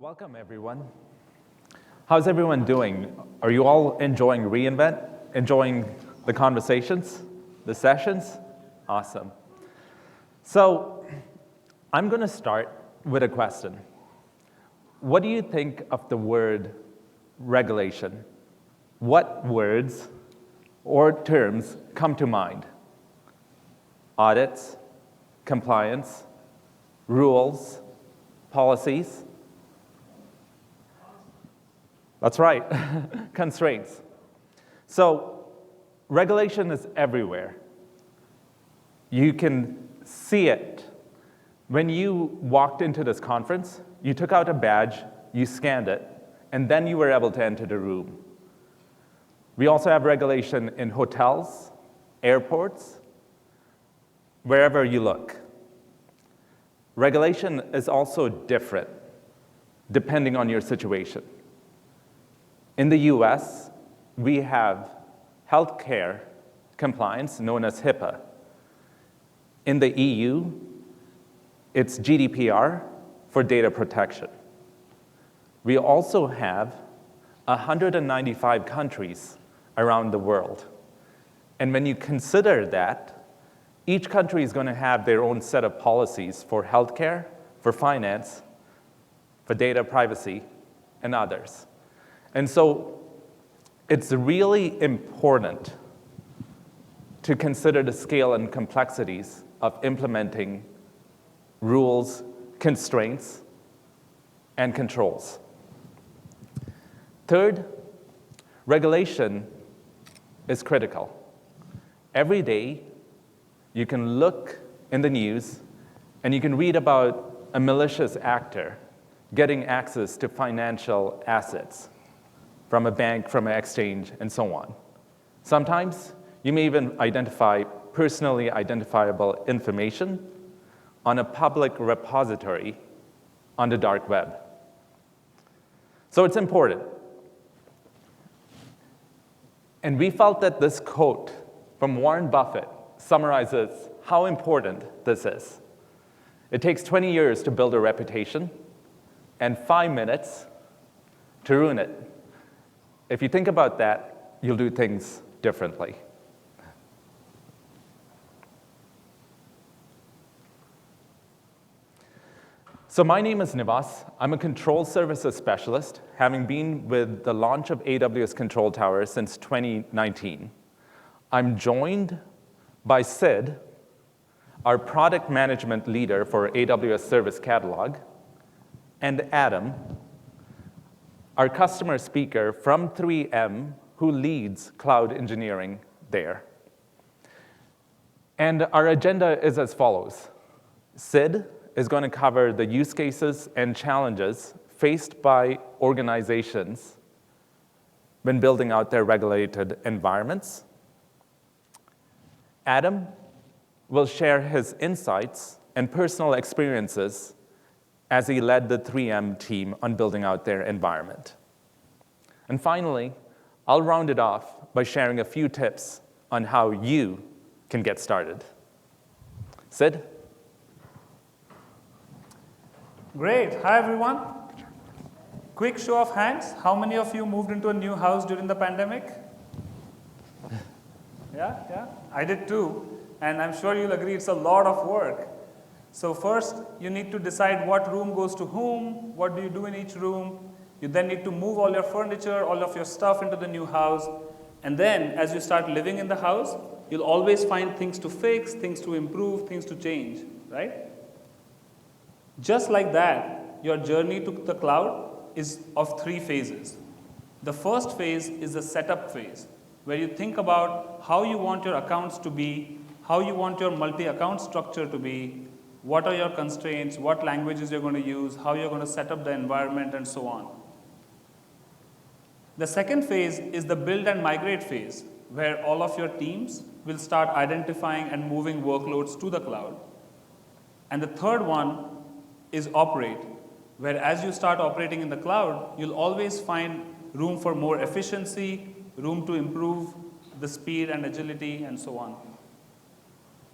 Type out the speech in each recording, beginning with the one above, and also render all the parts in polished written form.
Welcome, everyone. How's everyone doing? Are you all enjoying reInvent? Enjoying the conversations, the sessions? Awesome. So I'm going to start with a question. What do you think of the word regulation? What words or terms come to mind? Audits, compliance, rules, policies? That's right, constraints. So regulation is everywhere. You can see it. When you walked into this conference, you took out a badge, you scanned it, and then you were able to enter the room. We also have regulation in hotels, airports, wherever you look. Regulation is also different depending on your situation. In the US, we have healthcare compliance known as HIPAA. In the EU, it's GDPR for data protection. We also have 195 countries around the world. And when you consider that, each country is going to have their own set of policies for healthcare, for finance, for data privacy, and others. And so it's really important to consider the scale and complexities of implementing rules, constraints, and controls. Third, regulation is critical. Every day, you can look in the news and you can read about a malicious actor getting access to financial assets from a bank, from an exchange, and so on. Sometimes, you may even identify personally identifiable information on a public repository on the dark web. So it's important. And we felt that this quote from Warren Buffett summarizes how important this is. It takes 20 years to build a reputation and 5 minutes to ruin it. If you think about that, you'll do things differently. So my name is Nivas. I'm a control services specialist, having been with the launch of AWS Control Tower since 2019. I'm joined by Sid, our product management leader for AWS Service Catalog, and Adam, our customer speaker from 3M, who leads cloud engineering there. And our agenda is as follows. Sid is going to cover the use cases and challenges faced by organizations when building out their regulated environments. Adam will share his insights and personal experiences as he led the 3M team on building out their environment. And finally, I'll round it off by sharing a few tips on how you can get started. Sid? Great. Hi, everyone. Quick show of hands. How many of you moved into a new house during the pandemic? Yeah? I did too. And I'm sure you'll agree it's a lot of work. So first, you need to decide what room goes to whom, what do you do in each room. You then need to move all your furniture, all of your stuff into the new house. And then, as you start living in the house, you'll always find things to fix, things to improve, things to change, right? Just like that, your journey to the cloud is of 3 phases. The first phase is the setup phase, where you think about how you want your accounts to be, how you want your multi-account structure to be, what are your constraints, what languages you're going to use, how you're going to set up the environment, and so on. The second phase is the build and migrate phase, where all of your teams will start identifying and moving workloads to the cloud. And the third one is operate, where as you start operating in the cloud, you'll always find room for more efficiency, room to improve the speed and agility, and so on.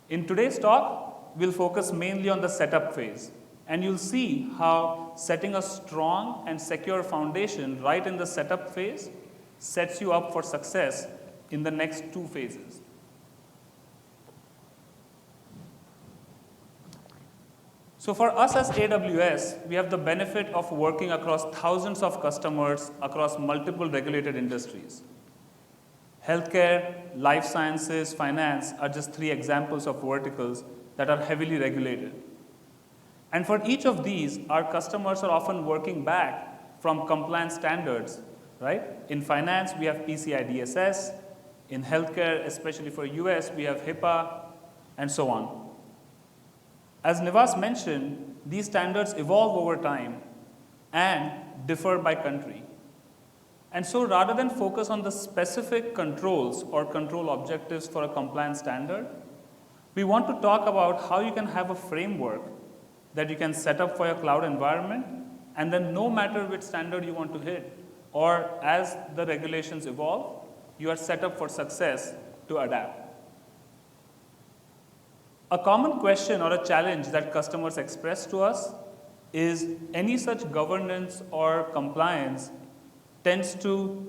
In today's talk, we'll focus mainly on the setup phase, And you'll see how setting a strong and secure foundation right in the setup phase sets you up for success in the next 2 phases. So for us as AWS, we have the benefit of working across thousands of customers across multiple regulated industries. Healthcare, life sciences, finance are just 3 examples of verticals that are heavily regulated. And for each of these, our customers are often working back from compliance standards, right? In finance, we have PCI DSS. In healthcare, especially for US, we have HIPAA, and so on. As Nivas mentioned, these standards evolve over time and differ by country. And so rather than focus on the specific controls or control objectives for a compliance standard, we want to talk about how you can have a framework that you can set up for your cloud environment, and then no matter which standard you want to hit, or as the regulations evolve, you are set up for success to adapt. A common question or a challenge that customers express to us is any such governance or compliance tends to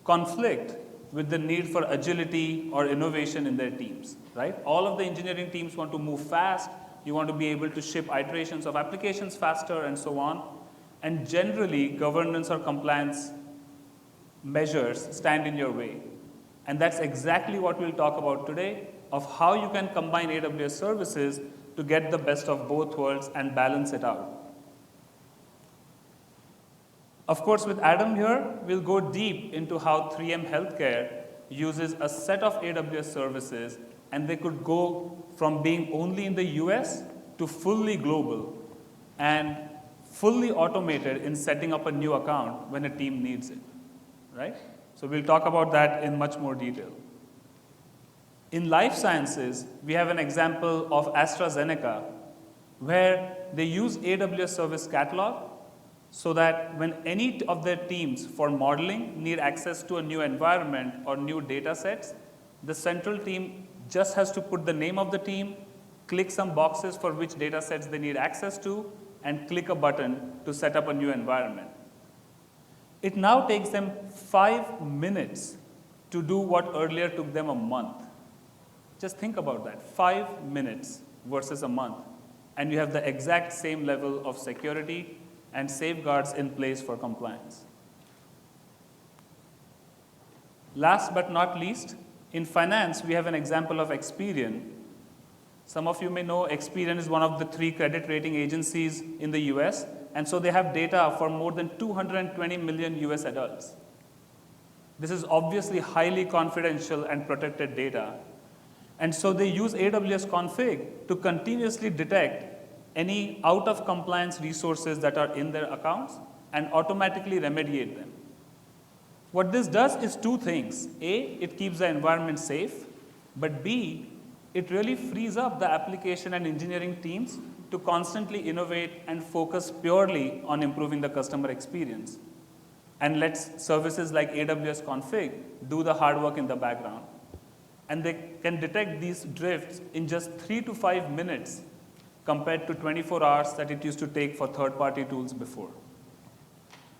conflict with the need for agility or innovation in their teams, right? All of the engineering teams want to move fast. You want to be able to ship iterations of applications faster and so on. And generally, governance or compliance measures stand in your way. And that's exactly what we'll talk about today, of how you can combine AWS services to get the best of both worlds and balance it out. Of course, with Adam here, we'll go deep into how 3M Healthcare uses a set of AWS services, and they could go from being only in the US to fully global and fully automated in setting up a new account when a team needs it, right? So we'll talk about that in much more detail. In life sciences, we have an example of AstraZeneca, where they use AWS Service Catalog so that when any of their teams for modeling need access to a new environment or new data sets, the central team just has to put the name of the team, click some boxes for which data sets they need access to, and click a button to set up a new environment. It now takes them 5 minutes to do what earlier took them a month. Just think about that, 5 minutes versus a month. And you have the exact same level of security and safeguards in place for compliance. Last but not least, in finance, we have an example of Experian. Some of you may know Experian is one of the 3 credit rating agencies in the US, and so they have data for more than 220 million US adults. This is obviously highly confidential and protected data. And so they use AWS Config to continuously detect any out-of-compliance resources that are in their accounts and automatically remediate them. What this does is 2 things. A, it keeps the environment safe, but B, it really frees up the application and engineering teams to constantly innovate and focus purely on improving the customer experience, and lets services like AWS Config do the hard work in the background. And they can detect these drifts in just 3 to 5 minutes compared to 24 hours that it used to take for third-party tools before.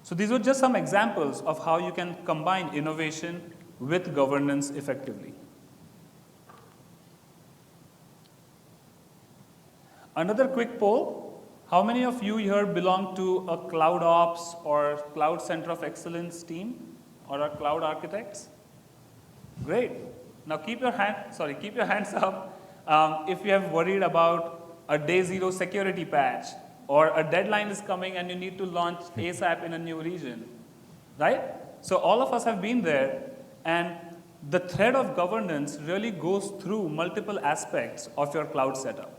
So these were just some examples of how you can combine innovation with governance effectively. Another quick poll, how many of you here belong to a Cloud Ops or Cloud Center of Excellence team or are cloud architects? Great. Now keep your hands up if you have worried about a day 0 security patch, or a deadline is coming and you need to launch ASAP in a new region, right? So all of us have been there, and the thread of governance really goes through multiple aspects of your cloud setup.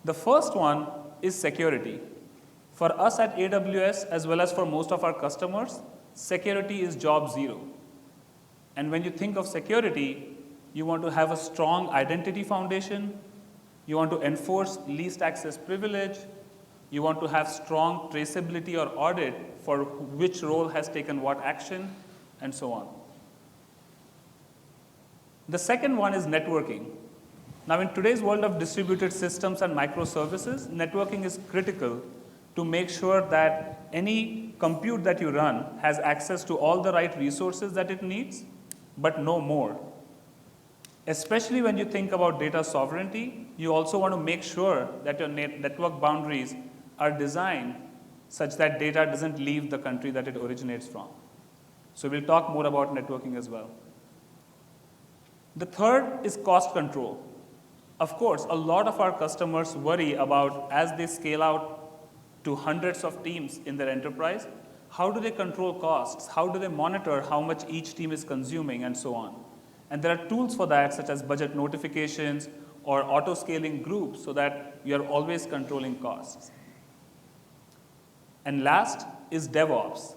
The first one is security. For us at AWS, as well as for most of our customers, security is job 0. And when you think of security, you want to have a strong identity foundation. You want to enforce least access privilege. You want to have strong traceability or audit for which role has taken what action, and so on. The second one is networking. Now, in today's world of distributed systems and microservices, networking is critical to make sure that any compute that you run has access to all the right resources that it needs, but no more. Especially when you think about data sovereignty, you also want to make sure that your network boundaries are designed such that data doesn't leave the country that it originates from. So we'll talk more about networking as well. The third is cost control. Of course, a lot of our customers worry about, as they scale out to hundreds of teams in their enterprise, how do they control costs? How do they monitor how much each team is consuming and so on? And there are tools for that, such as budget notifications or auto-scaling groups, so that you're always controlling costs. And last is DevOps.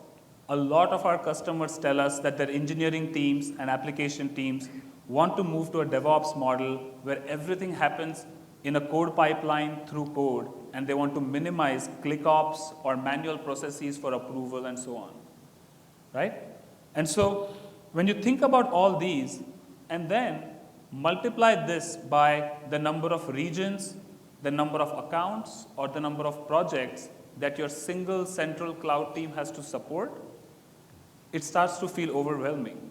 A lot of our customers tell us that their engineering teams and application teams want to move to a DevOps model where everything happens in a code pipeline through code, and they want to minimize ClickOps or manual processes for approval and so on, right? And so when you think about all these, and then multiply this by the number of regions, the number of accounts, or the number of projects that your single central cloud team has to support, it starts to feel overwhelming,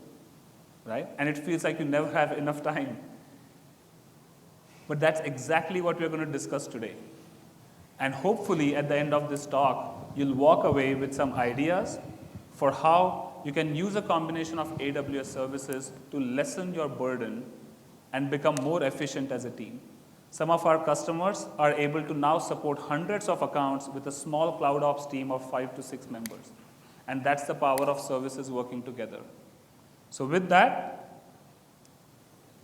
right? And it feels like you never have enough time. But that's exactly what we're going to discuss today. And hopefully, at the end of this talk, you'll walk away with some ideas for how you can use a combination of AWS services to lessen your burden and become more efficient as a team. Some of our customers are able to now support hundreds of accounts with a small cloud ops team of 5 to 6 members. And that's the power of services working together. So with that,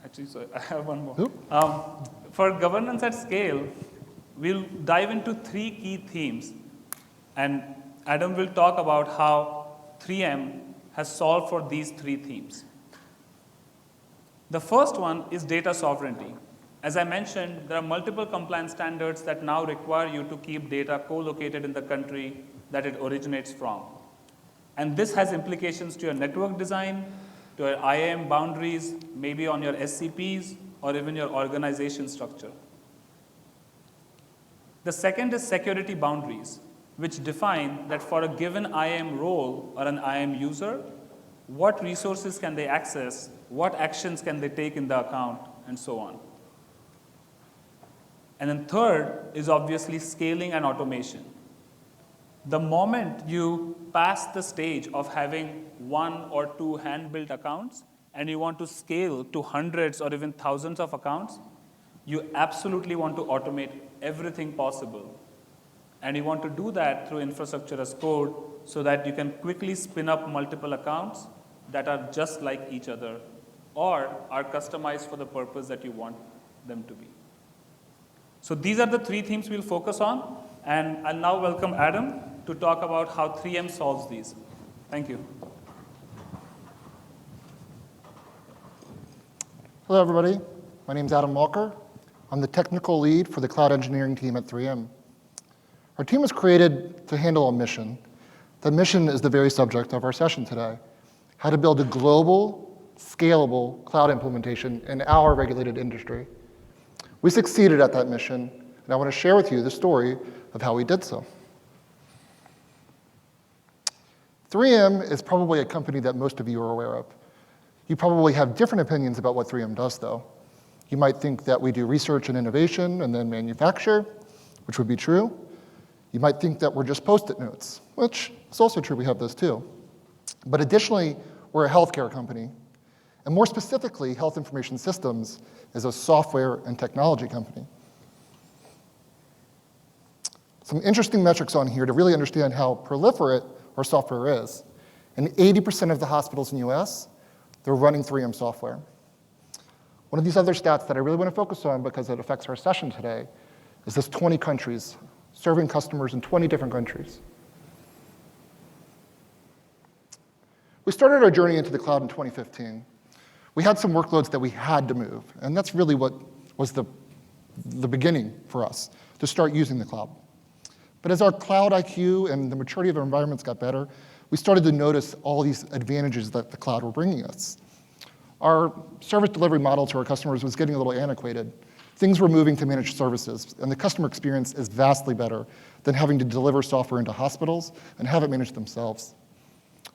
actually, sorry, I have one more. For governance at scale, we'll dive into 3 key themes. And Adam will talk about how 3M has solved for these 3 themes. The first one is data sovereignty. As I mentioned, there are multiple compliance standards that now require you to keep data co-located in the country that it originates from. And this has implications to your network design, to your IAM boundaries, maybe on your SCPs, or even your organization structure. The second is security boundaries, which define that for a given IAM role or an IAM user, what resources can they access, what actions can they take in the account, and so on. And then third is obviously scaling and automation. The moment you pass the stage of having 1 or 2 hand-built accounts and you want to scale to hundreds or even thousands of accounts, you absolutely want to automate everything possible. And you want to do that through infrastructure as code so that you can quickly spin up multiple accounts that are just like each other or are customized for the purpose that you want them to be. So these are the 3 themes we'll focus on, and I'll now welcome Adam to talk about how 3M solves these. Thank you. Hello, everybody. My name is Adam Walker. I'm the technical lead for the cloud engineering team at 3M. Our team was created to handle a mission. The mission is the very subject of our session today: how to build a global, scalable cloud implementation in our regulated industry. We succeeded at that mission, and I want to share with you the story of how we did so. 3M is probably a company that most of you are aware of. You probably have different opinions about what 3M does, though. You might think that we do research and innovation and then manufacture, which would be true. You might think that we're just Post-it notes, which is also true, we have those too. But additionally, we're a healthcare company. And more specifically, Health Information Systems is a software and technology company. Some interesting metrics on here to really understand how proliferate our software is. In 80% of the hospitals in the US, they're running 3M software. One of these other stats that I really want to focus on because it affects our session today is this 20 countries, serving customers in 20 different countries. We started our journey into the cloud in 2015. We had some workloads that we had to move, and that's really what was the beginning for us, to start using the cloud. But as our cloud IQ and the maturity of our environments got better, we started to notice all these advantages that the cloud were bringing us. Our service delivery model to our customers was getting a little antiquated. Things were moving to managed services, and the customer experience is vastly better than having to deliver software into hospitals and have it managed themselves.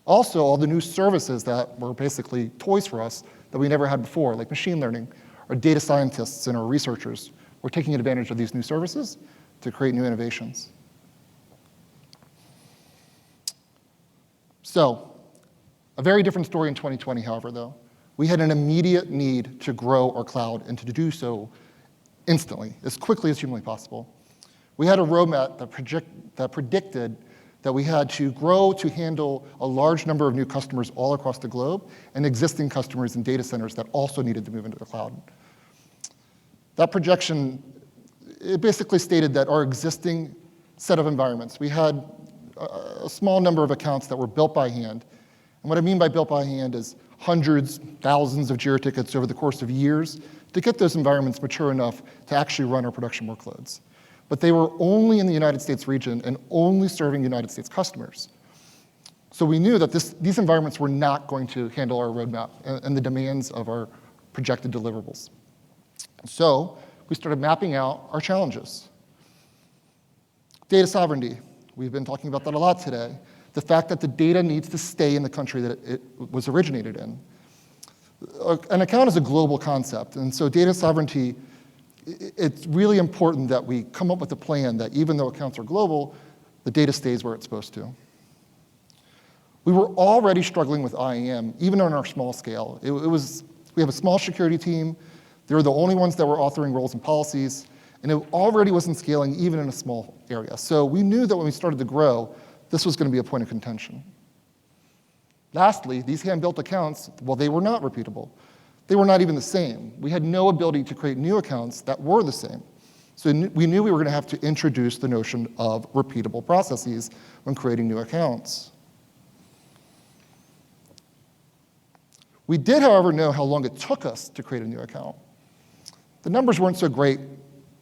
Also, all the new services that were basically toys for us that we never had before, like machine learning, or data scientists and our researchers, were taking advantage of these new services to create new innovations. So, a very different story in 2020, however, though. We had an immediate need to grow our cloud and to do so instantly, as quickly as humanly possible. We had a roadmap that predicted that we had to grow to handle a large number of new customers all across the globe and existing customers in data centers that also needed to move into the cloud. That projection, it basically stated that our existing set of environments, we had a small number of accounts that were built by hand. And what I mean by built by hand is hundreds, thousands of Jira tickets over the course of years to get those environments mature enough to actually run our production workloads. But they were only in the United States region and only serving United States customers. So we knew that these environments were not going to handle our roadmap and the demands of our projected deliverables. So we started mapping out our challenges. Data sovereignty. We've been talking about that a lot today. The fact that the data needs to stay in the country that it was originated in. An account is a global concept, and so data sovereignty, it's really important that we come up with a plan that even though accounts are global, the data stays where it's supposed to. We were already struggling with IAM, even on our small scale. We have a small security team. They were the only ones that were authoring roles and policies, and it already wasn't scaling even in a small area. So we knew that when we started to grow, this was going to be a point of contention. Lastly, these hand-built accounts, well, they were not repeatable. They were not even the same. We had no ability to create new accounts that were the same. So we knew we were going to have to introduce the notion of repeatable processes when creating new accounts. We did, however, know how long it took us to create a new account. The numbers weren't so great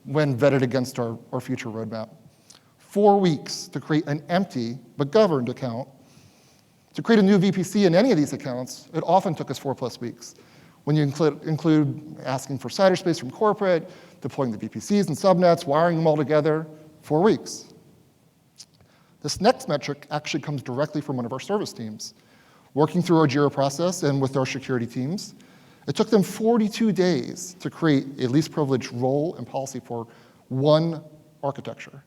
when vetted against our future roadmap. 4 weeks to create an empty but governed account. To create a new VPC in any of these accounts, it often took us 4+ weeks. When you include asking for CIDR space from corporate, deploying the VPCs and subnets, wiring them all together, 4 weeks. This next metric actually comes directly from one of our service teams. Working through our Jira process and with our security teams, it took them 42 days to create a least privilege role and policy for one architecture.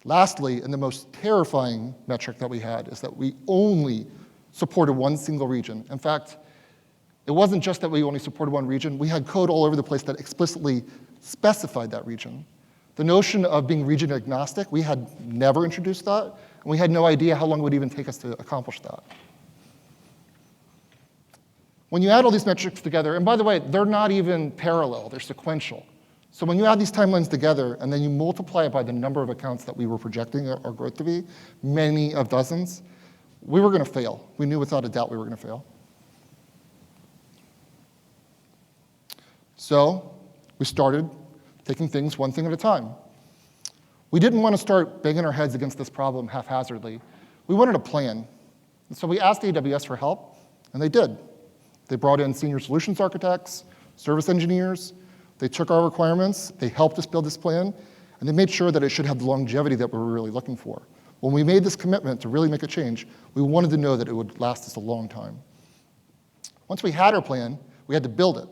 Lastly, and the most terrifying metric that we had is that we only supported one single region. In fact, it wasn't just that we only supported one region. We had code all over the place that explicitly specified that region. The notion of being region agnostic, we had never introduced that, and we had no idea how long it would even take us to accomplish that. When you add all these metrics together, and by the way, they're not even parallel, they're sequential. So when you add these timelines together and then you multiply it by the number of accounts that we were projecting our growth to be, many of dozens, we were going to fail. We knew without a doubt we were going to fail. So we started taking things one thing at a time. We didn't want to start banging our heads against this problem haphazardly. We wanted a plan. And so we asked AWS for help, and they did. They brought in senior solutions architects, service engineers. They took our requirements, they helped us build this plan, and they made sure that it should have the longevity that we were really looking for. When we made this commitment to really make a change, we wanted to know that it would last us a long time. Once we had our plan, we had to build it.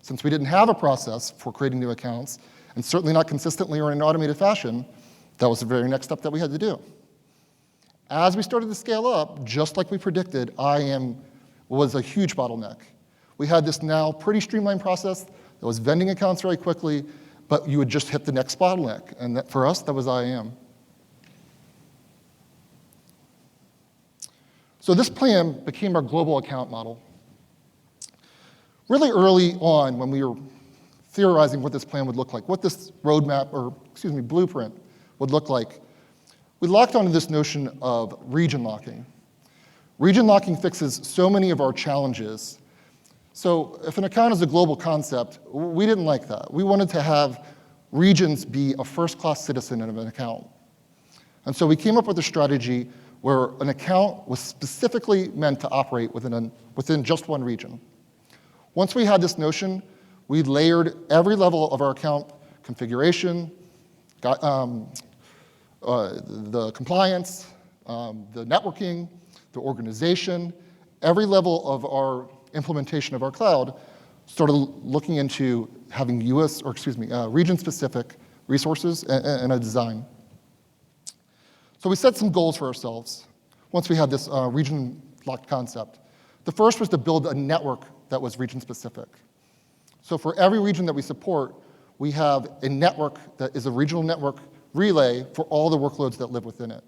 Since we didn't have a process for creating new accounts, and certainly not consistently or in an automated fashion, that was the very next step that we had to do. As we started to scale up, just like we predicted, IAM was a huge bottleneck. We had this now pretty streamlined process that was vending accounts very quickly, but you would just hit the next bottleneck. And that, for us, that was IAM. So this plan became our global account model. Really early on, when we were theorizing what this plan would look like, what this roadmap, or excuse me, blueprint would look like, we locked onto this notion of region locking. Region locking fixes so many of our challenges. So if an account is a global concept, we didn't like that. We wanted to have regions be a first-class citizen of an account. And so we came up with a strategy where an account was specifically meant to operate within just one region. Once we had this notion, We layered every level of our account configuration, the compliance, the networking, the organization, every level of our implementation of our cloud started looking into having region-specific resources and a design. So we set some goals for ourselves once we had this region-locked concept. The first was to build a network that was region-specific. So for every region that we support, we have a network that is a regional network relay for all the workloads that live within it.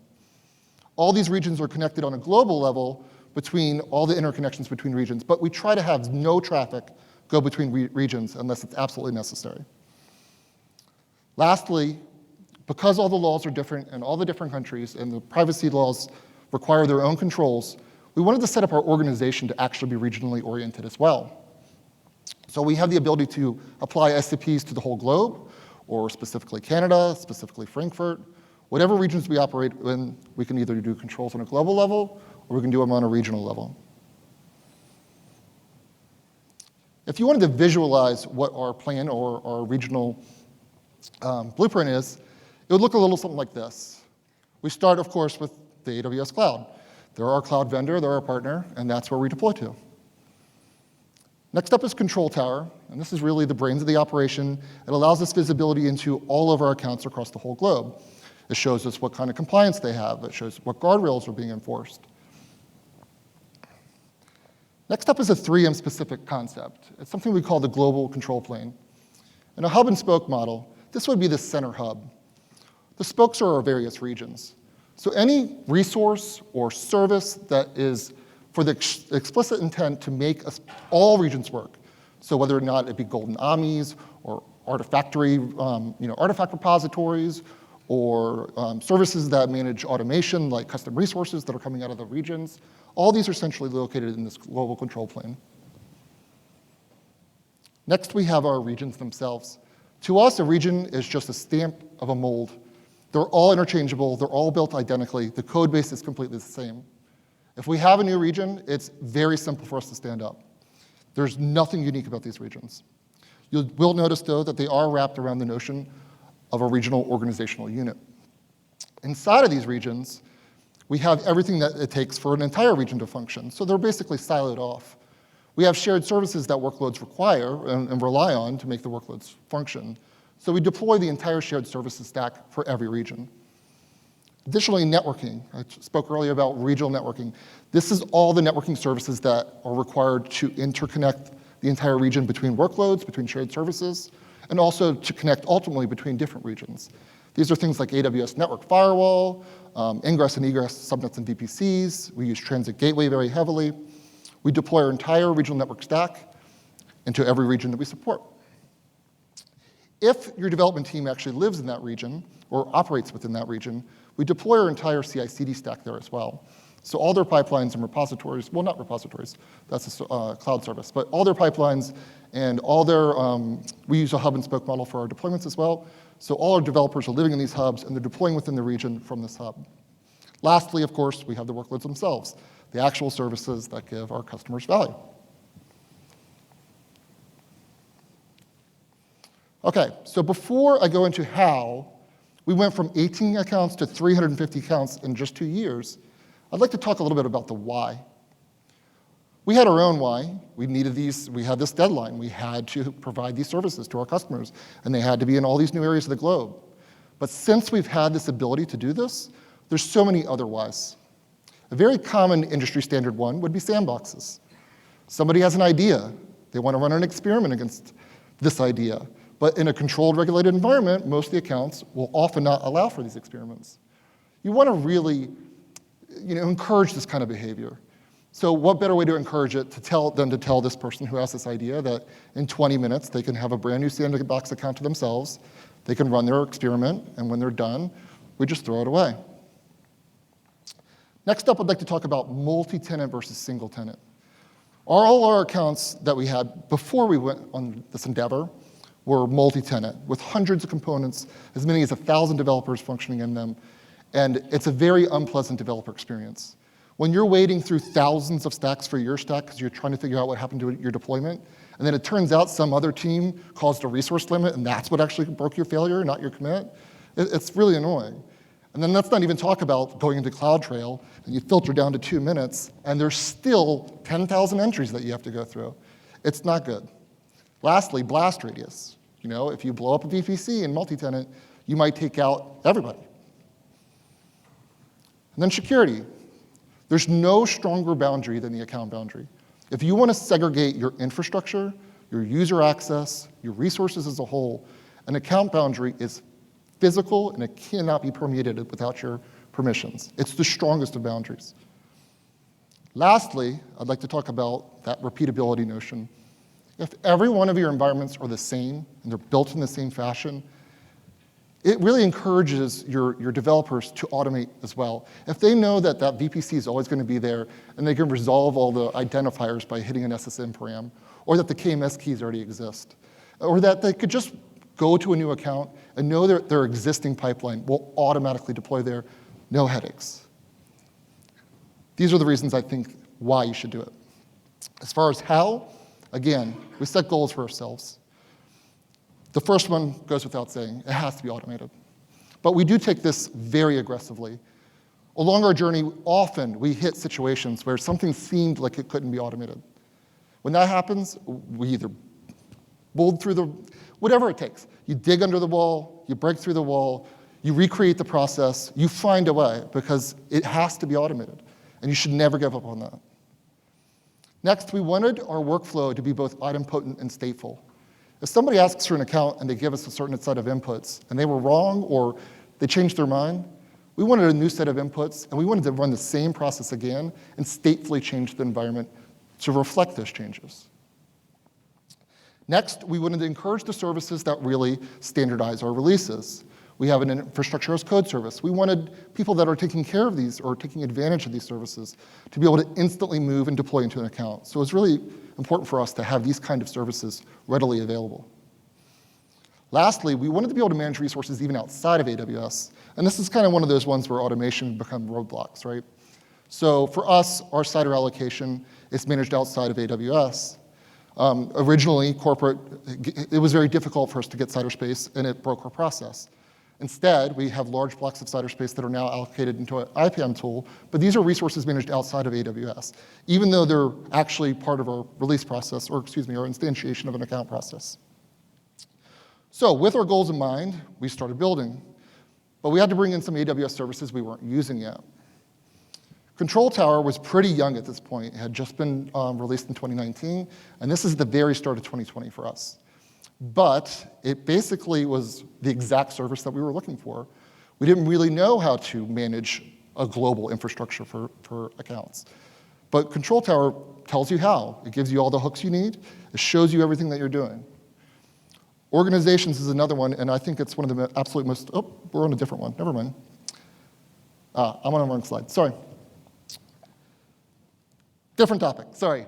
All these regions are connected on a global level between all the interconnections between regions, but we try to have no traffic go between regions unless it's absolutely necessary. Lastly, because all the laws are different in all the different countries and the privacy laws require their own controls, we wanted to set up our organization to actually be regionally oriented as well. So we have the ability to apply SCPs to the whole globe, or specifically Canada, specifically Frankfurt. Whatever regions we operate in, we can either do controls on a global level, or we can do them on a regional level. If you wanted to visualize what our plan or our regional blueprint is, it would look a little something like this. We start, of course, with the AWS Cloud. They're our cloud vendor, they're our partner, and that's where we deploy to. Next up is Control Tower, and this is really the brains of the operation. It allows us visibility into all of our accounts across the whole globe. It shows us what kind of compliance they have. It shows what guardrails are being enforced. Next up is a 3M specific concept. It's something we call the global control plane. In a hub and spoke model, this would be the center hub. The spokes are our various regions. So any resource or service that is for the explicit intent to make all regions work. So whether or not it be golden AMIs or artifact repositories or services that manage automation like custom resources that are coming out of the regions, all these are centrally located in this global control plane. Next, we have our regions themselves. To us, a region is just a stamp of a mold. They're all interchangeable, they're all built identically, the code base is completely the same. If we have a new region, it's very simple for us to stand up. There's nothing unique about these regions. You will notice, though, that they are wrapped around the notion of a regional organizational unit. Inside of these regions, we have everything that it takes for an entire region to function, so they're basically siloed off. We have shared services that workloads require and rely on to make the workloads function. So we deploy the entire shared services stack for every region. Additionally, networking. I spoke earlier about regional networking. This is all the networking services that are required to interconnect the entire region between workloads, between shared services, and also to connect ultimately between different regions. These are things like AWS Network Firewall, ingress and egress subnets and VPCs. We use Transit Gateway very heavily. We deploy our entire regional network stack into every region that we support. If your development team actually lives in that region or operates within that region, we deploy our entire CI/CD stack there as well. So all their pipelines and repositories, well, not repositories, that's a cloud service, but all their pipelines and all their, we use a hub and spoke model for our deployments as well. So all our developers are living in these hubs and they're deploying within the region from this hub. Lastly, of course, we have the workloads themselves, the actual services that give our customers value. Okay, so before I go into how we went from 18 accounts to 350 accounts in just 2 years, I'd like to talk a little bit about the why. We had our own why. We needed these, we had this deadline. We had to provide these services to our customers, and they had to be in all these new areas of the globe. But since we've had this ability to do this, there's so many other whys. A very common industry standard one would be sandboxes. Somebody has an idea. They want to run an experiment against this idea. But in a controlled, regulated environment, most of the accounts will often not allow for these experiments. You want to really encourage this kind of behavior. So what better way to encourage it than to tell this person who has this idea that in 20 minutes they can have a brand new sandbox account to themselves, they can run their experiment, and when they're done, we just throw it away. Next up, I'd like to talk about multi-tenant versus single tenant. All our accounts that we had before we went on this endeavor were multi-tenant with hundreds of components, as many as 1,000 developers functioning in them, and it's a very unpleasant developer experience. When you're wading through thousands of stacks for your stack because you're trying to figure out what happened to your deployment, and then it turns out some other team caused a resource limit, and that's what actually broke your failure, not your commit. It's really annoying. And then let's not even talk about going into CloudTrail, and you filter down to 2 minutes, and there's still 10,000 entries that you have to go through. It's not good. Lastly, blast radius. If you blow up a VPC in multi-tenant, you might take out everybody. And then security. There's no stronger boundary than the account boundary. If you want to segregate your infrastructure, your user access, your resources as a whole, an account boundary is physical and it cannot be permeated without your permissions. It's the strongest of boundaries. Lastly, I'd like to talk about that repeatability notion. If every one of your environments are the same and they're built in the same fashion, it really encourages your developers to automate as well. If they know that that VPC is always going to be there and they can resolve all the identifiers by hitting an SSN param, or that the KMS keys already exist, or that they could just go to a new account and know that their existing pipeline will automatically deploy there, no headaches. These are the reasons I think why you should do it. As far as how, again, we set goals for ourselves. The first one goes without saying, it has to be automated. But we do take this very aggressively. Along our journey, often we hit situations where something seemed like it couldn't be automated. When that happens, we either build through whatever it takes. You dig under the wall, you break through the wall, you recreate the process, you find a way, because it has to be automated. And you should never give up on that. Next, we wanted our workflow to be both idempotent and stateful. If somebody asks for an account and they give us a certain set of inputs and they were wrong or they changed their mind, we wanted a new set of inputs and we wanted to run the same process again and statefully change the environment to reflect those changes. Next, we wanted to encourage the services that really standardize our releases. We have an infrastructure as code service. We wanted people that are taking care of these or taking advantage of these services to be able to instantly move and deploy into an account. So it's really important for us to have these kind of services readily available. Lastly, we wanted to be able to manage resources even outside of AWS. And this is kind of one of those ones where automation become roadblocks, right? So for us, our CIDR allocation is managed outside of AWS. Originally, it was very difficult for us to get CIDR space, and it broke our process. Instead, we have large blocks of CIDR space that are now allocated into an IPM tool, but these are resources managed outside of AWS, even though they're actually part of our release process, or our instantiation of an account process. So with our goals in mind, we started building, but we had to bring in some AWS services we weren't using yet. Control Tower was pretty young at this point. It had just been released in 2019, and this is the very start of 2020 for us. But it basically was the exact service that we were looking for. We didn't really know how to manage a global infrastructure for accounts. But Control Tower tells you how. It gives you all the hooks you need. It shows you everything that you're doing. Organizations is another one, and I think it's one of the absolute most, oh, we're on a different one, never mind. I'm on the wrong slide, sorry. Different topic, sorry.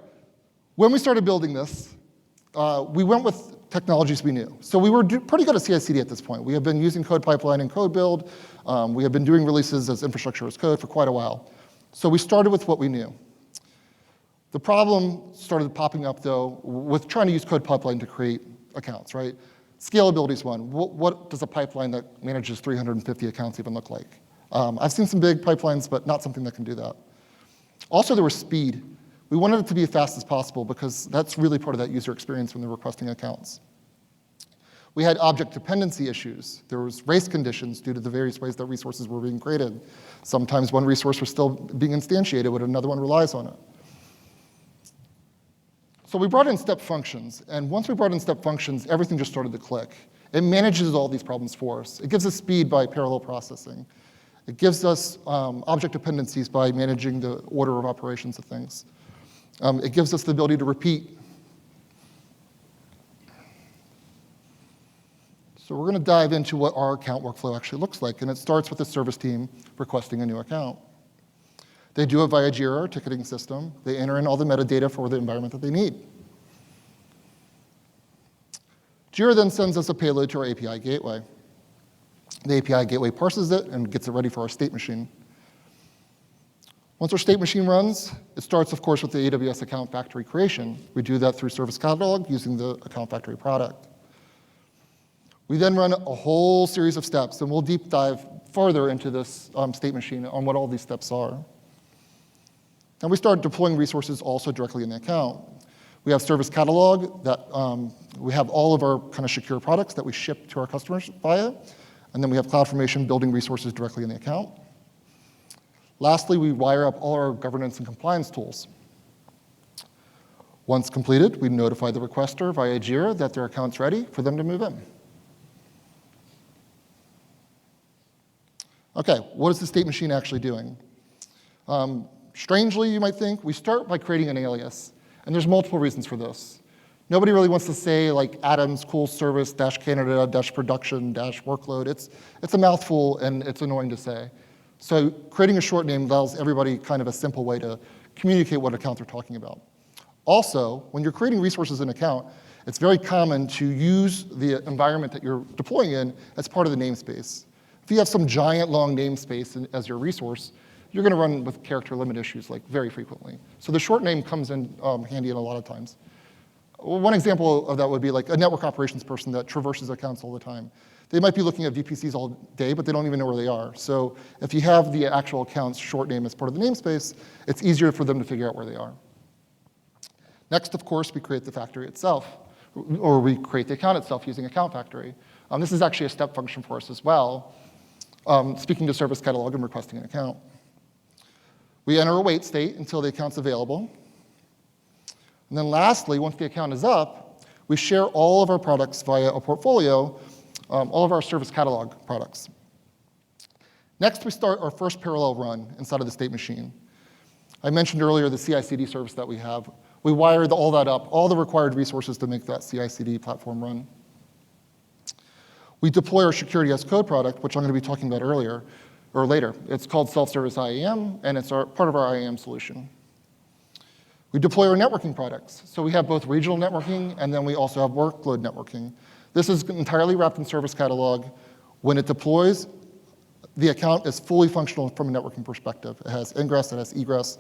When we started building this, we went with technologies we knew. So we were pretty good at CI/CD at this point. We have been using code pipeline and code build. We have been doing releases as infrastructure as code for quite a while. So we started with what we knew. The problem started popping up, though, with trying to use code pipeline to create accounts, right? Scalability is one. What does a pipeline that manages 350 accounts even look like? I've seen some big pipelines, but not something that can do that. Also, there was speed. We wanted it to be as fast as possible because that's really part of that user experience when they're requesting accounts. We had object dependency issues. There was race conditions due to the various ways that resources were being created. Sometimes one resource was still being instantiated, but another one relies on it. So we brought in step functions, and once we brought in step functions, everything just started to click. It manages all these problems for us. It gives us speed by parallel processing. It gives us object dependencies by managing the order of operations of things. It gives us the ability to repeat. So we're going to dive into what our account workflow actually looks like, and it starts with the service team requesting a new account. They do it via Jira, our ticketing system. They enter in all the metadata for the environment that they need. Jira then sends us a payload to our API gateway. The API gateway parses it and gets it ready for our state machine. Once our state machine runs, it starts, of course, with the AWS Account Factory creation. We do that through Service Catalog using the Account Factory product. We then run a whole series of steps, and we'll deep dive further into this state machine on what all these steps are. And we start deploying resources also directly in the account. We have Service Catalog that we have all of our kind of secure products that we ship to our customers via, and then we have CloudFormation building resources directly in the account. Lastly, we wire up all our governance and compliance tools. Once completed, we notify the requester via Jira that their account's ready for them to move in. Okay, what is the state machine actually doing? Strangely, you might think, we start by creating an alias, and there's multiple reasons for this. Nobody really wants to say like Adams, cool service, dash Canada, dash production, dash workload. It's a mouthful, and it's annoying to say. So creating a short name allows everybody kind of a simple way to communicate what account they're talking about. Also, when you're creating resources in an account, it's very common to use the environment that you're deploying in as part of the namespace. If you have some giant long namespace as your resource, you're going to run with character limit issues like very frequently. So the short name comes in handy in a lot of times. One example of that would be like a network operations person that traverses accounts all the time. They might be looking at VPCs all day, but they don't even know where they are. So if you have the actual account's short name as part of the namespace, it's easier for them to figure out where they are. Next, of course, we create the factory itself, or we create the account itself using Account Factory. This is actually a step function for us as well, speaking to Service Catalog and requesting an account. We enter a wait state until the account's available. And then lastly, once the account is up, we share all of our products via a portfolio, all of our Service Catalog products. Next, we start our first parallel run inside of the state machine. I mentioned earlier the CI/CD service that we have. We wired all that up, all the required resources to make that CI/CD platform run. We deploy our security as code product, which I'm going to be talking about earlier, or later. It's called self-service IAM, and it's part of our IAM solution. We deploy our networking products. So we have both regional networking, and then we also have workload networking. This is entirely wrapped in Service Catalog. When it deploys, the account is fully functional from a networking perspective. It has ingress, it has egress,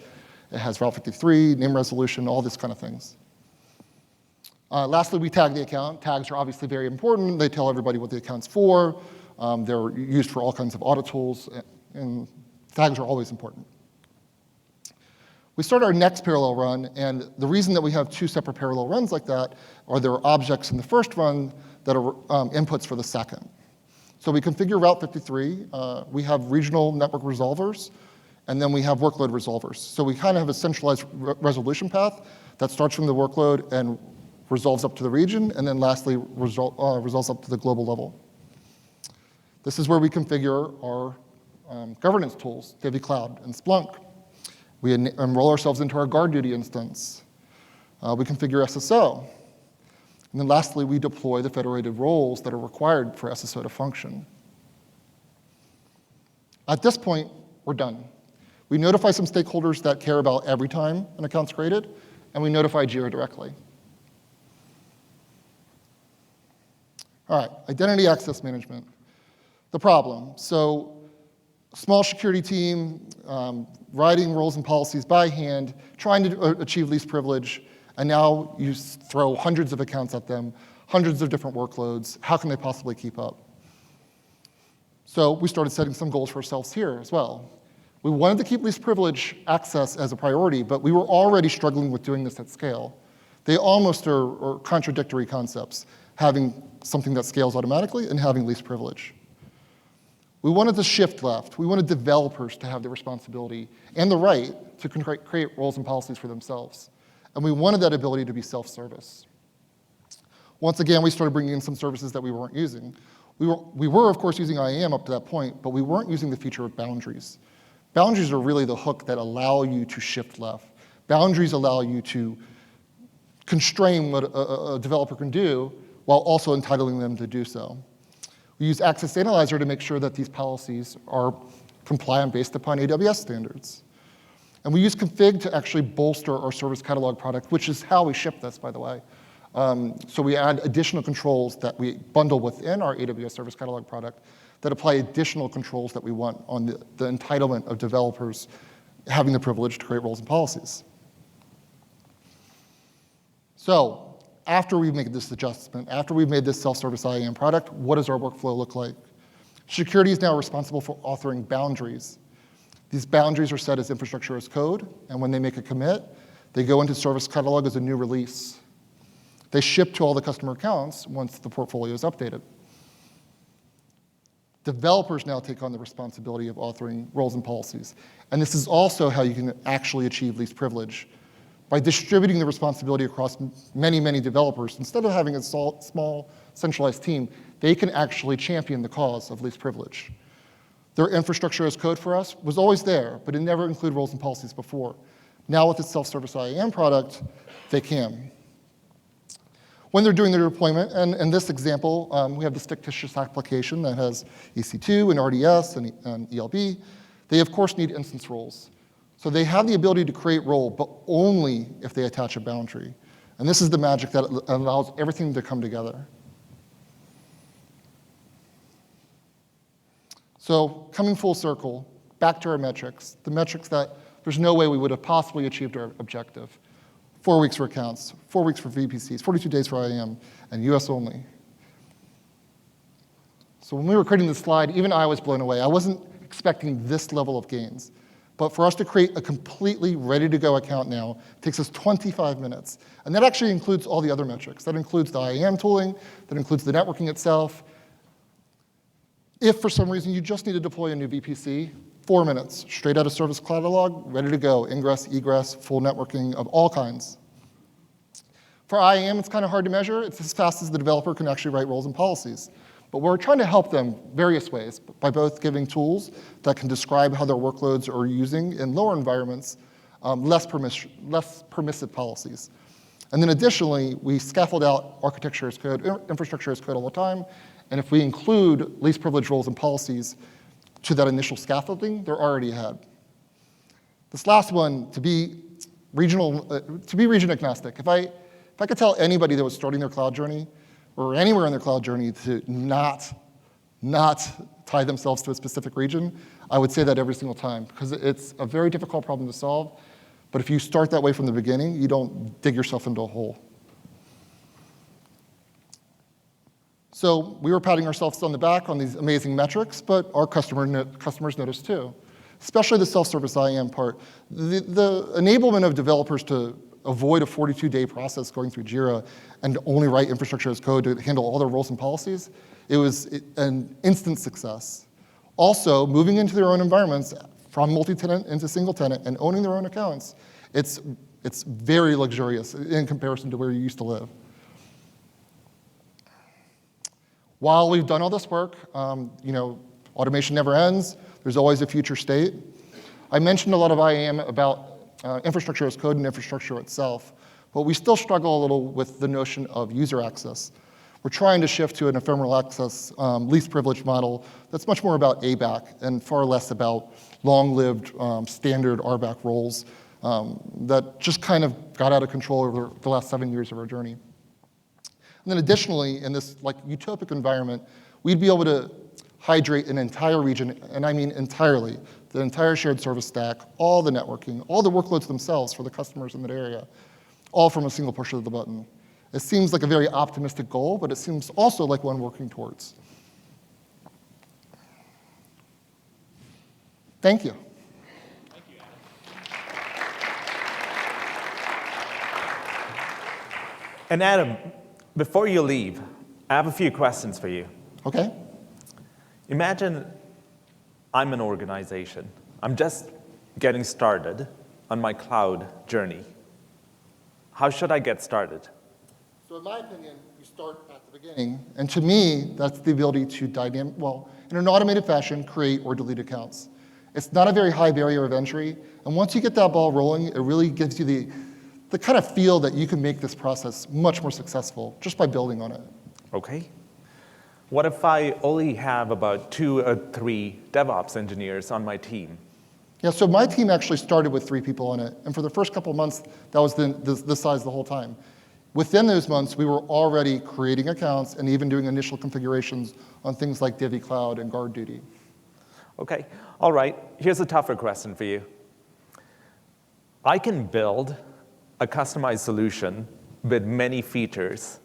it has Route 53, name resolution, all this kind of things. Lastly, we tag the account. Tags are obviously very important. They tell everybody what the account's for. They're used for all kinds of audit tools, and tags are always important. We start our next parallel run, and the reason that we have two separate parallel runs like that are there are objects in the first run that are inputs for the second. So we configure Route 53. We have regional network resolvers, and then we have workload resolvers. So we kind of have a centralized resolution path that starts from the workload and resolves up to the region, and then lastly resolves up to the global level. This is where we configure our governance tools, DivvyCloud and Splunk. We enroll ourselves into our GuardDuty instance. We configure SSO. And then lastly, we deploy the federated roles that are required for SSO to function. At this point, we're done. We notify some stakeholders that care about every time an account's created, and we notify Jira directly. All right, identity access management. The problem. So small security team, writing roles and policies by hand, trying to achieve least privilege, and now you throw hundreds of accounts at them, hundreds of different workloads. How can they possibly keep up? So we started setting some goals for ourselves here as well. We wanted to keep least privilege access as a priority, but we were already struggling with doing this at scale. They almost are contradictory concepts, having something that scales automatically and having least privilege. We wanted to shift left. We wanted developers to have the responsibility and the right to create roles and policies for themselves. And we wanted that ability to be self-service. Once again, we started bringing in some services that we weren't using. We were, of course, using IAM up to that point, but we weren't using the feature of boundaries. Boundaries are really the hook that allow you to shift left. Boundaries allow you to constrain what a developer can do while also entitling them to do so. We use Access Analyzer to make sure that these policies are compliant based upon AWS standards. And we use config to actually bolster our Service Catalog product, which is how we ship this, by the way. So we add additional controls that we bundle within our AWS Service Catalog product that apply additional controls that we want on the entitlement of developers having the privilege to create roles and policies. So after we've made this adjustment, after we've made this self-service IAM product, what does our workflow look like? Security is now responsible for authoring boundaries. These boundaries are set as infrastructure as code, and when they make a commit, they go into Service Catalog as a new release. They ship to all the customer accounts once the portfolio is updated. Developers now take on the responsibility of authoring roles and policies. And this is also how you can actually achieve least privilege. By distributing the responsibility across many, many developers, instead of having a small, centralized team, they can actually champion the cause of least privilege. Their infrastructure as code for us was always there, but it never included roles and policies before. Now with the self-service IAM product, they can. When they're doing their deployment, and in this example, we have this fictitious application that has EC2 and RDS and ELB. They, of course, need instance roles. So they have the ability to create role, but only if they attach a boundary. And this is the magic that allows everything to come together. So coming full circle, back to our metrics, the metrics that there's no way we would have possibly achieved our objective. 4 weeks for accounts, 4 weeks for VPCs, 42 days for IAM, and US only. So when we were creating this slide, even I was blown away. I wasn't expecting this level of gains. But for us to create a completely ready-to-go account now takes us 25 minutes. And that actually includes all the other metrics. That includes the IAM tooling, that includes the networking itself. If for some reason you just need to deploy a new VPC, 4 minutes, straight out of Service Catalog, ready to go, ingress, egress, full networking of all kinds. For IAM, it's kind of hard to measure. It's as fast as the developer can actually write roles and policies. But we're trying to help them various ways by both giving tools that can describe how their workloads are using in lower environments, less permissive policies. And then additionally, we scaffold out architecture as code, infrastructure as code all the time. And if we include least privilege roles and policies to that initial scaffolding, they're already ahead. This last one, to be region agnostic. If I could tell anybody that was starting their cloud journey or anywhere in their cloud journey to not tie themselves to a specific region, I would say that every single time, because it's a very difficult problem to solve. But if you start that way from the beginning, you don't dig yourself into a hole. So we were patting ourselves on the back on these amazing metrics, but our customers noticed too, especially the self-service IAM part. The enablement of developers to avoid a 42-day process going through Jira and only write infrastructure as code to handle all their roles and policies, it was an instant success. Also, moving into their own environments from multi-tenant into single-tenant and owning their own accounts, it's very luxurious in comparison to where you used to live. While we've done all this work, automation never ends. There's always a future state. I mentioned a lot of IAM about infrastructure as code and infrastructure itself, but we still struggle a little with the notion of user access. We're trying to shift to an ephemeral access, least privilege model that's much more about ABAC and far less about long-lived standard RBAC roles that just kind of got out of control over the last 7 years of our journey. And then additionally, in this utopic environment, we'd be able to hydrate an entire region, and I mean entirely, the entire shared service stack, all the networking, all the workloads themselves for the customers in that area, all from a single push of the button. It seems like a very optimistic goal, but it seems also like one working towards. Thank you. Thank you, Adam. And Adam, before you leave, I have a few questions for you. Okay. Imagine I'm an organization. I'm just getting started on my cloud journey. How should I get started? So in my opinion, you start at the beginning. And to me, that's the ability to in an automated fashion, create or delete accounts. It's not a very high barrier of entry. And once you get that ball rolling, it really gives you the kind of feel that you can make this process much more successful just by building on it. Okay. What if I only have about 2 or 3 DevOps engineers on my team? Yeah, so my team actually started with 3 people on it. And for the first couple of months, that was this size the whole time. Within those months, we were already creating accounts and even doing initial configurations on things like Divi Cloud and Guard Duty. Okay, all right. Here's a tougher question for you. I can build a customized solution with many features.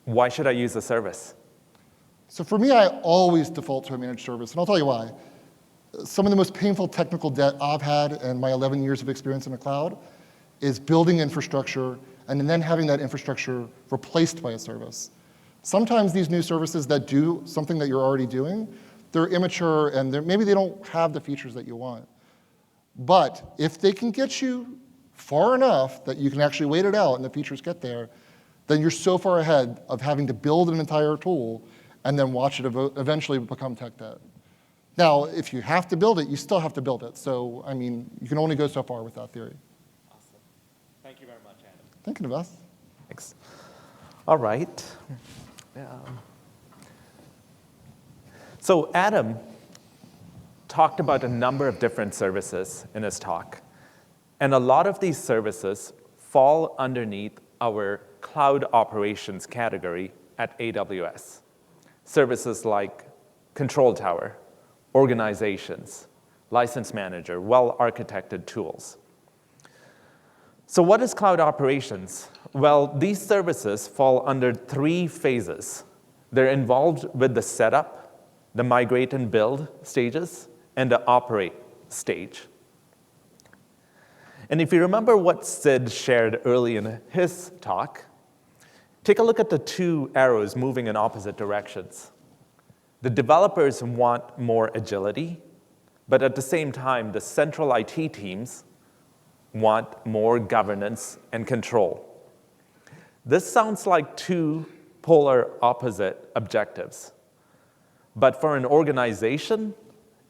Why should I use a service? So for me, I always default to a managed service, and I'll tell you why. Some of the most painful technical debt I've had in my 11 years of experience in the cloud is building infrastructure and then having that infrastructure replaced by a service. Sometimes these new services that do something that you're already doing, they're immature and maybe they don't have the features that you want. But if they can get you far enough that you can actually wait it out and the features get there, then you're so far ahead of having to build an entire tool and then watch it eventually become tech debt. Now, if you have to build it, you still have to build it. So, I mean, you can only go so far with that theory. Awesome. Thank you very much, Adam. Thank you, Navas. Thanks. All right. So Adam talked about a number of different services in his talk. And a lot of these services fall underneath our cloud operations category at AWS. Services like Control Tower, organizations, license manager, well-architected tools. So what is cloud operations? Well, these services fall under 3 phases. They're involved with the setup, the migrate and build stages, and the operate stage. And if you remember what Sid shared early in his talk, take a look at the 2 arrows moving in opposite directions. The developers want more agility, but at the same time, the central IT teams want more governance and control. This sounds like 2 polar opposite objectives. But for an organization,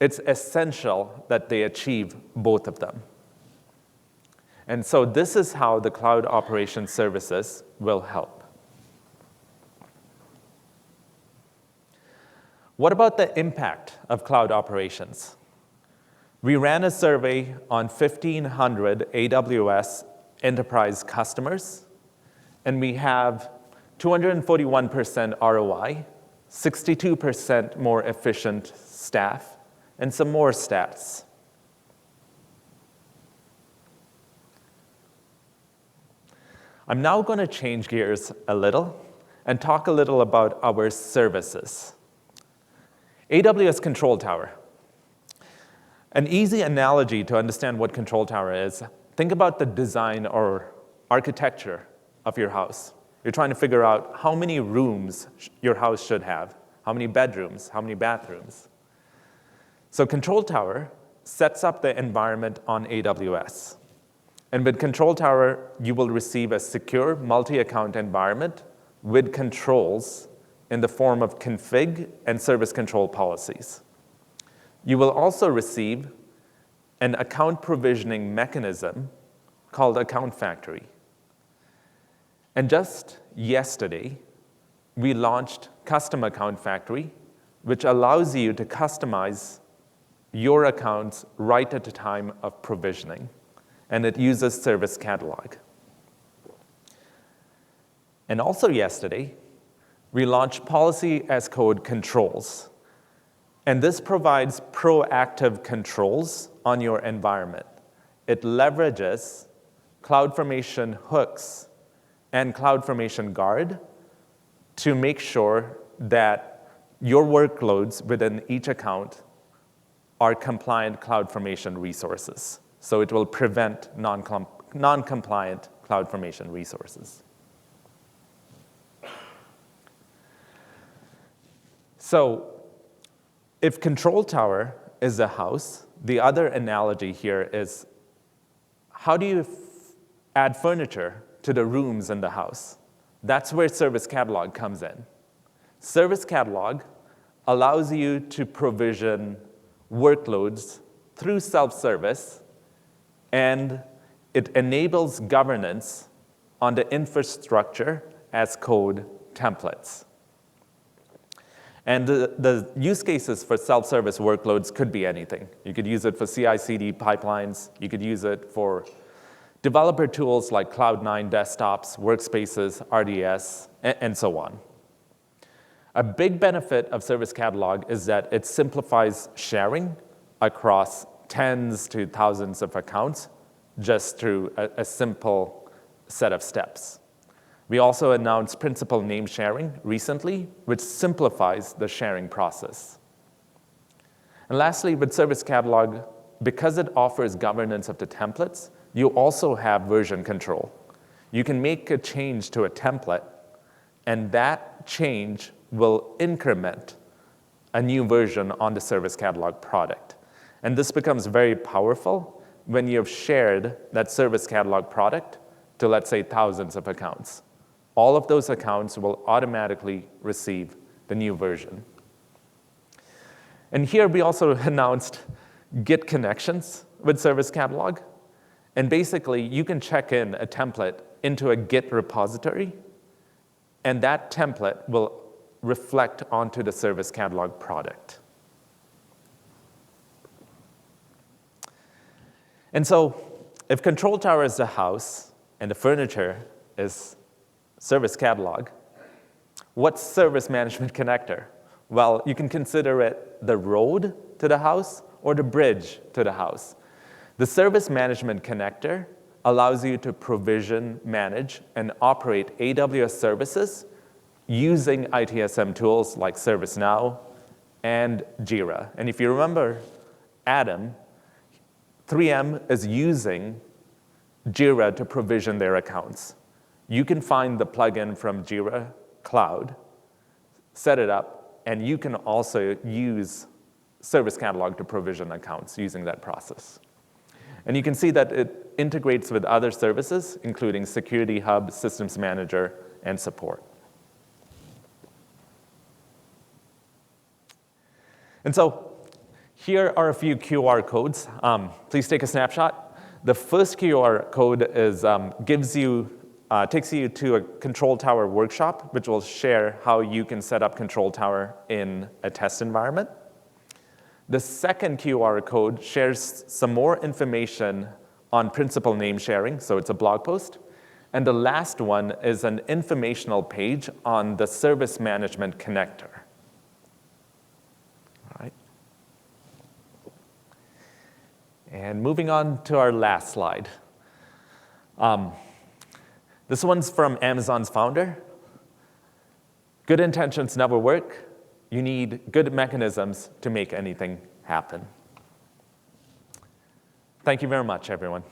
it's essential that they achieve both of them. And so this is how the cloud operations services will help. What about the impact of cloud operations? We ran a survey on 1,500 AWS enterprise customers, and we have 241% ROI, 62% more efficient staff, and some more stats. I'm now going to change gears a little and talk a little about our services. AWS Control Tower. An easy analogy to understand what Control Tower is, think about the design or architecture of your house. You're trying to figure out how many rooms your house should have, how many bedrooms, how many bathrooms. So Control Tower sets up the environment on AWS. And with Control Tower, you will receive a secure multi-account environment with controls in the form of config and service control policies. You will also receive an account provisioning mechanism called Account Factory. And just yesterday, we launched Custom Account Factory, which allows you to customize your accounts right at the time of provisioning. And it uses Service Catalog. And also yesterday, we launched Policy as Code Controls. And this provides proactive controls on your environment. It leverages CloudFormation hooks and CloudFormation Guard to make sure that your workloads within each account are compliant CloudFormation resources. So it will prevent non-compliant CloudFormation resources. So if Control Tower is a house, the other analogy here is how do you add furniture to the rooms in the house? That's where Service Catalog comes in. Service Catalog allows you to provision workloads through self-service, and it enables governance on the infrastructure as code templates. And the use cases for self-service workloads could be anything. You could use it for CI/CD pipelines. You could use it for developer tools like Cloud9 desktops, workspaces, RDS, and so on. A big benefit of Service Catalog is that it simplifies sharing across tens to thousands of accounts just through a simple set of steps. We also announced principal name sharing recently, which simplifies the sharing process. And lastly, with Service Catalog, because it offers governance of the templates, you also have version control. You can make a change to a template, and that change will increment a new version on the Service Catalog product. And this becomes very powerful when you've shared that Service Catalog product to, let's say, thousands of accounts. All of those accounts will automatically receive the new version. And here we also announced Git connections with Service Catalog. And basically, you can check in a template into a Git repository, and that template will reflect onto the Service Catalog product. And so, if Control Tower is the house and the furniture is Service Catalog, what's Service Management Connector? Well, you can consider it the road to the house or the bridge to the house. The Service Management Connector allows you to provision, manage, and operate AWS services using ITSM tools like ServiceNow and Jira. And if you remember Adam, 3M is using Jira to provision their accounts. You can find the plugin from Jira Cloud, set it up, and you can also use Service Catalog to provision accounts using that process. And you can see that it integrates with other services, including Security Hub, Systems Manager, and support. And so here are a few QR codes. Please take a snapshot. The first QR code is, takes you to a Control Tower workshop, which will share how you can set up Control Tower in a test environment. The second QR code shares some more information on principal name sharing, so it's a blog post. And the last one is an informational page on the Service Management Connector. All right. And moving on to our last slide. This one's from Amazon's founder. Good intentions never work. You need good mechanisms to make anything happen. Thank you very much, everyone.